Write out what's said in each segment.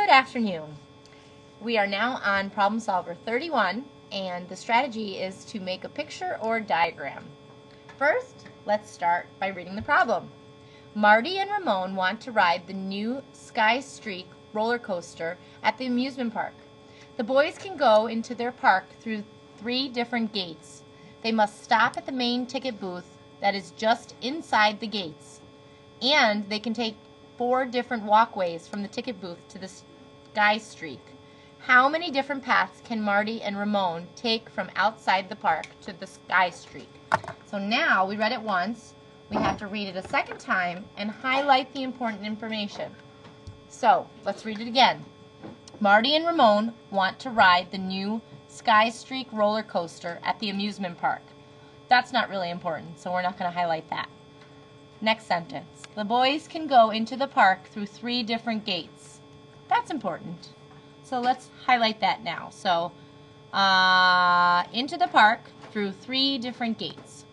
Good afternoon. We are now on problem solver 31, and the strategy is to make a picture or diagram. First, let's start by reading the problem. Marty and Ramon want to ride the new Sky Streak roller coaster at the amusement park. The boys can go into their park through 3 different gates. They must stop at the main ticket booth that is just inside the gates, and they can take 4 different walkways from the ticket booth to the Sky Streak. How many different paths can Marty and Ramon take from outside the park to the Sky Streak? So now we read it once. We have to read it a second time and highlight the important information. So let's read it again. Marty and Ramon want to ride the new Sky Streak roller coaster at the amusement park. That's not really important, so we're not going to highlight that. Next sentence. The boys can go into the park through 3 different gates. That's important. So let's highlight that now. So, into the park through 3 different gates.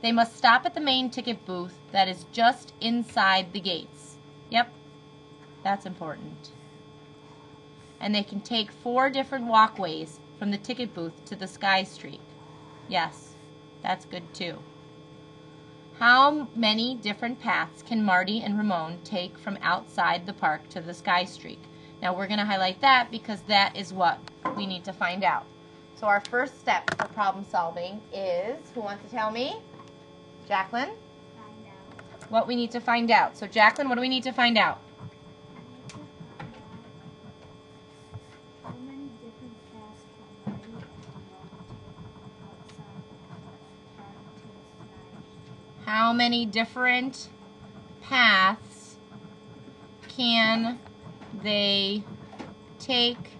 They must stop at the main ticket booth that is just inside the gates. Yep, that's important. And they can take 4 different walkways from the ticket booth to the Sky Streak. Yes, that's good too. How many different paths can Marty and Ramon take from outside the park to the Sky Streak? Now we're going to highlight that because that is what we need to find out. So our first step for problem solving is, who wants to tell me? Jacqueline? Find out. What we need to find out. So Jacqueline, what do we need to find out? How many different paths can Marty and Ramon take outside the park to the Sky? How many different paths can they take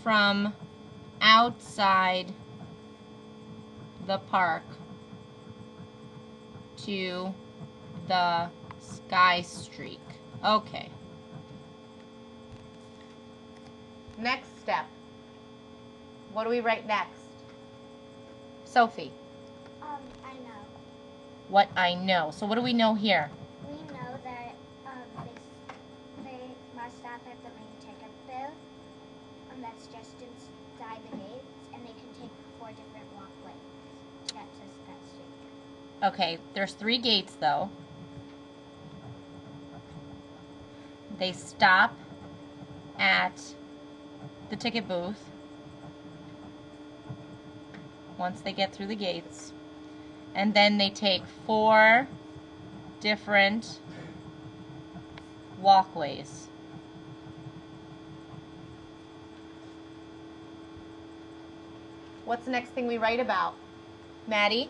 from outside the park to the Sky Streak? Okay. Next step. What do we write next? Sophie. I know. What I know. So what do we know here? We know that they must stop at the main ticket booth, and that's just inside the gates, and they can take 4 different walkways to get to Sky Street. Okay, there's 3 gates though. They stop at the ticket booth once they get through the gates, and then they take 4 different walkways. What's the next thing we write about? Maddie?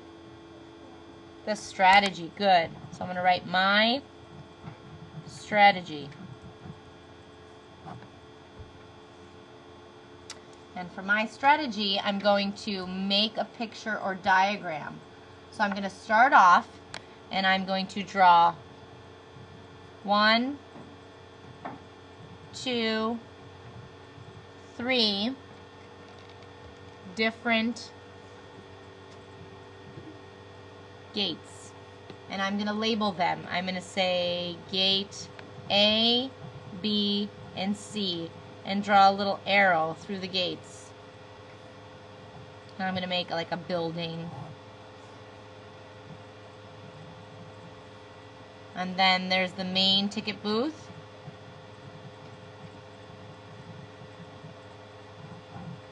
The strategy. Good. So I'm going to write my strategy. And for my strategy, I'm going to make a picture or diagram. So I'm going to start off and I'm going to draw 1, 2, 3 different gates. And I'm going to label them. I'm going to say gate A, B, and C, and draw a little arrow through the gates. And I'm going to make like a building. And then there's the main ticket booth.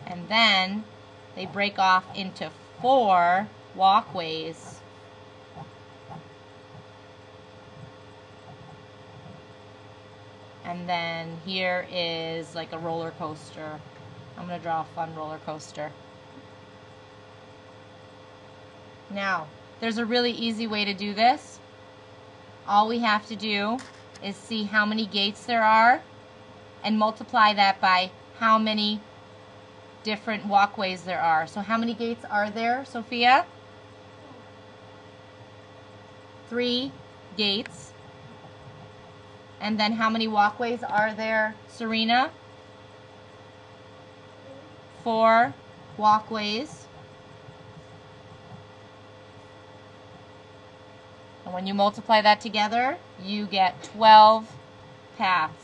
And then they break off into 4 walkways. And then here is like a roller coaster. I'm going to draw a fun roller coaster. Now, there's a really easy way to do this. All we have to do is see how many gates there are and multiply that by how many different walkways there are. So how many gates are there, Sophia? 3 gates. And then how many walkways are there, Serena? 4 walkways. And when you multiply that together, you get 12 paths.